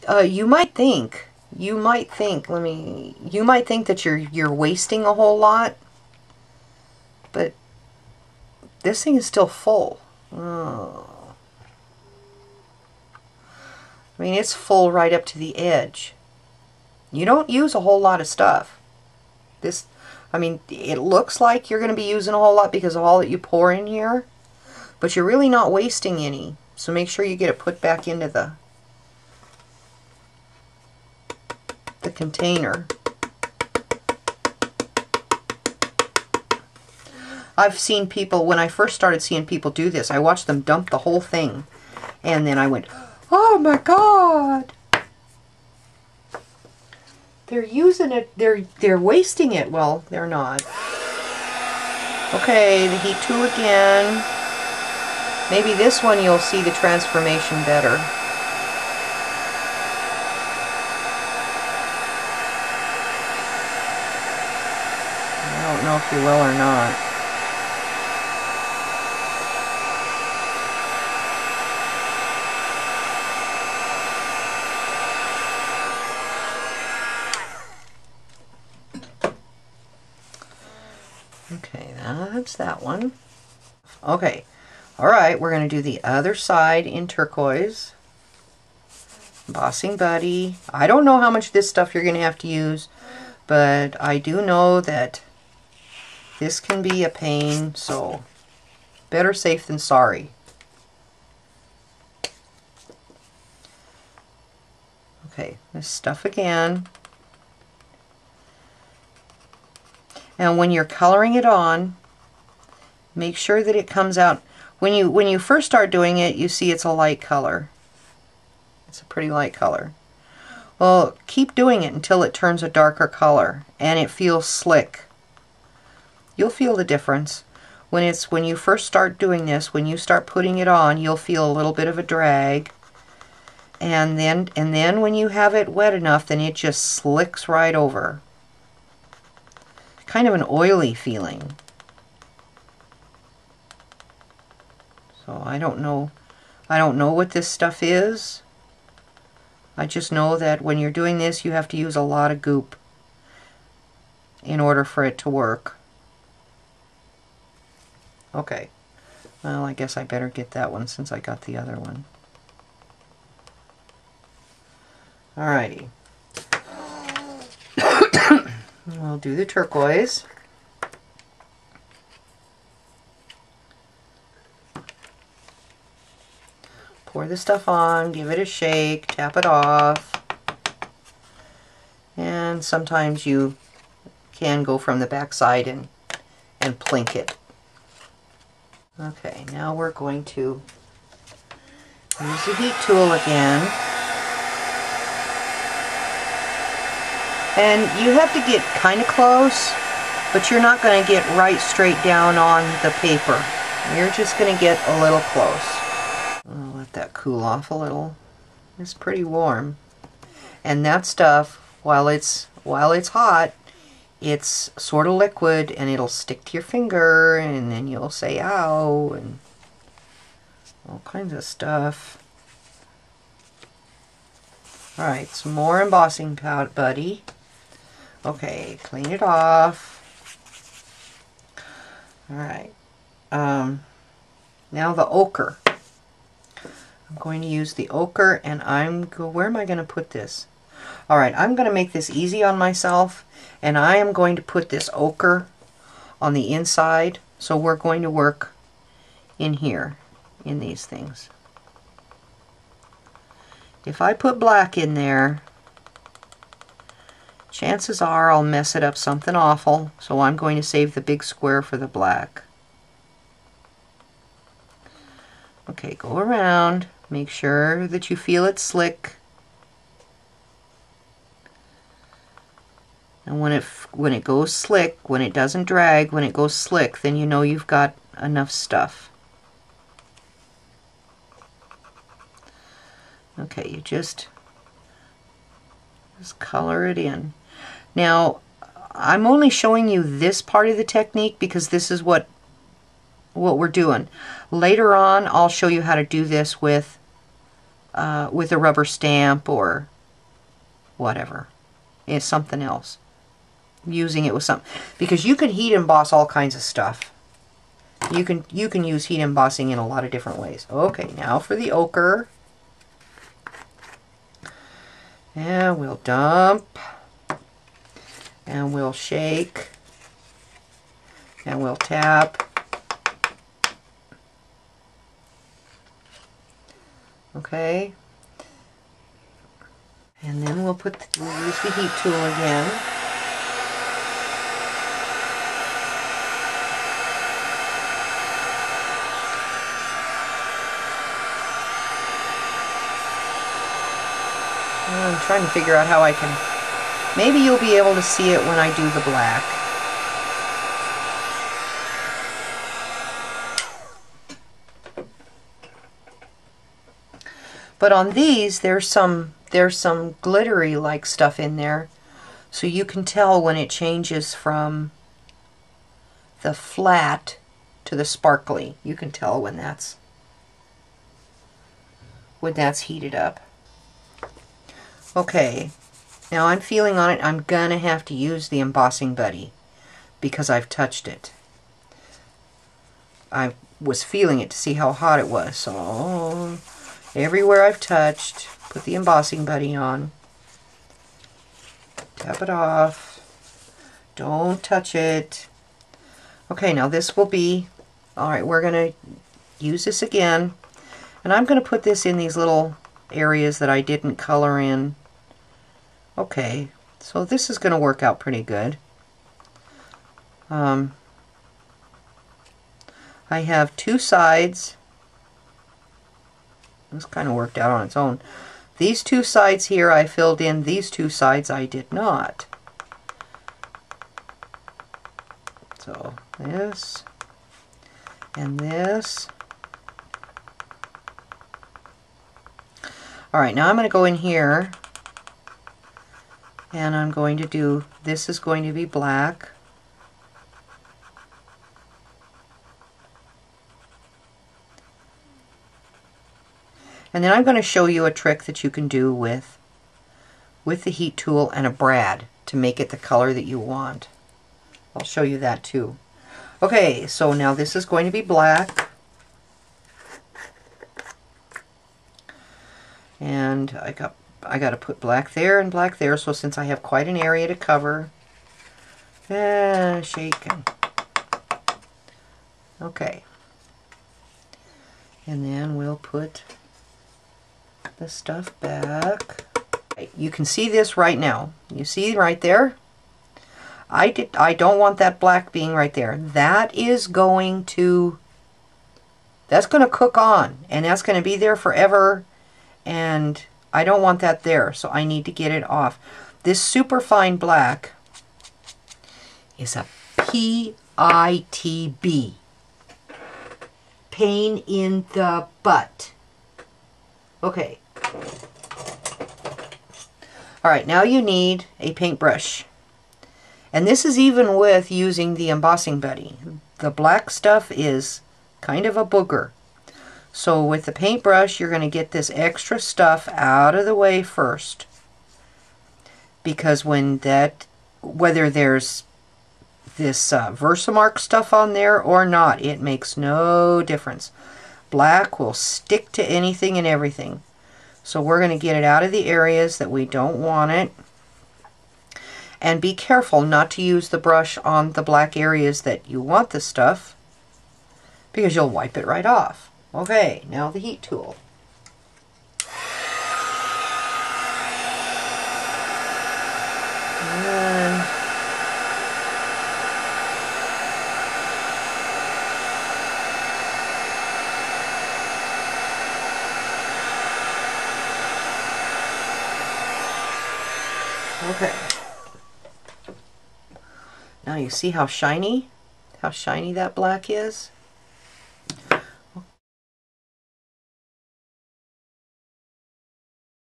you might think that you're wasting a whole lot, but this thing is still full. Oh. I mean, it's full right up to the edge. You don't use a whole lot of stuff. This, I mean, it looks like you're going to be using a whole lot because of all that you pour in here, but you're really not wasting any. So make sure you get it put back into the container. I've seen people, when I first started seeing people do this, I watched them dump the whole thing, and then I went, oh my God! They're using it, they're wasting it. Well, they're not. Okay, the heat tool again. Maybe this one you'll see the transformation better. I don't know if you will or not. Okay, that's that one. Okay, alright, we're going to do the other side in turquoise. Embossing Buddy. I don't know how much of this stuff you're going to have to use, but I do know that this can be a pain, so better safe than sorry. Okay, this stuff again. And when you're coloring it on, make sure that it comes out. When you first start doing it, you see it's a light color. It's a pretty light color. Well, keep doing it until it turns a darker color and it feels slick. You'll feel the difference. When you first start doing this, when you start putting it on, you'll feel a little bit of a drag. And then when you have it wet enough, then it just slicks right over. Kind of an oily feeling. So I don't know what this stuff is. I just know that when you're doing this, you have to use a lot of goop in order for it to work. Okay. Well, I guess I better get that one since I got the other one. Alrighty. We'll do the turquoise. Pour the stuff on, give it a shake, tap it off. And sometimes you can go from the back side and plink it. Okay, now we're going to use the heat tool again. And you have to get kind of close, but you're not going to get right straight down on the paper. You're just going to get a little close. I'll let that cool off a little. It's pretty warm. And that stuff, while it's hot, it's sort of liquid and it'll stick to your finger and then you'll say ow and all kinds of stuff. Alright, some more embossing buddy. Okay, clean it off. Alright. Now the ochre. I'm going to use the ochre and where am I going to put this? Alright, I'm going to make this easy on myself and I am going to put this ochre on the inside. So we're going to work in here, in these things. If I put black in there, chances are I'll mess it up something awful, so I'm going to save the big square for the black. Okay, go around, make sure that you feel it slick. And when it goes slick, when it doesn't drag, when it goes slick, then you know you've got enough stuff. Okay, you just color it in. Now, I'm only showing you this part of the technique because this is what we're doing. Later on, I'll show you how to do this with a rubber stamp or whatever. It's something else. Using it with something, because you can heat emboss all kinds of stuff. You can use heat embossing in a lot of different ways. Okay, now for the ochre. And we'll dump. And we'll shake. And we'll tap. Okay. And then we'll use the heat tool again. I'm trying to figure out how I can... Maybe you'll be able to see it when I do the black. But on these, there's some glittery like stuff in there, so you can tell when it changes from the flat to the sparkly. You can tell when that's heated up. Okay, now I'm feeling on it. I'm gonna have to use the embossing buddy because I've touched it. I was feeling it to see how hot it was, so everywhere I've touched, put the embossing buddy on. Tap it off. Don't touch it. Okay, now this will be... Alright, we're going to use this again. And I'm going to put this in these little areas that I didn't color in. Okay, so this is going to work out pretty good. I have two sides. This kind of worked out on its own. These two sides here I filled in, these two sides I did not. So this and this. Alright, now I'm going to go in here and I'm going to do, this is going to be black. And then I'm going to show you a trick that you can do with the heat tool and a brad to make it the color that you want. I'll show you that too. Okay, so now this is going to be black. And I got to put black there and black there, so since I have quite an area to cover, shaking. Okay. And then we'll put the stuff back. You can see this right now. You see right there? I don't want that black being right there. That's going to cook on, and that's going to be there forever, and I don't want that there, so I need to get it off. This super fine black is a PITB. Pain in the butt. Okay. Alright, now you need a paintbrush. And this is even with using the embossing buddy. The black stuff is kind of a booger. So with the paintbrush, you're going to get this extra stuff out of the way first. Because whether there's this Versamark stuff on there or not, it makes no difference. Black will stick to anything and everything. So we're going to get it out of the areas that we don't want it. And be careful not to use the brush on the black areas that you want the stuff, because you'll wipe it right off. Okay, now the heat tool. And okay. Now you see how shiny that black is?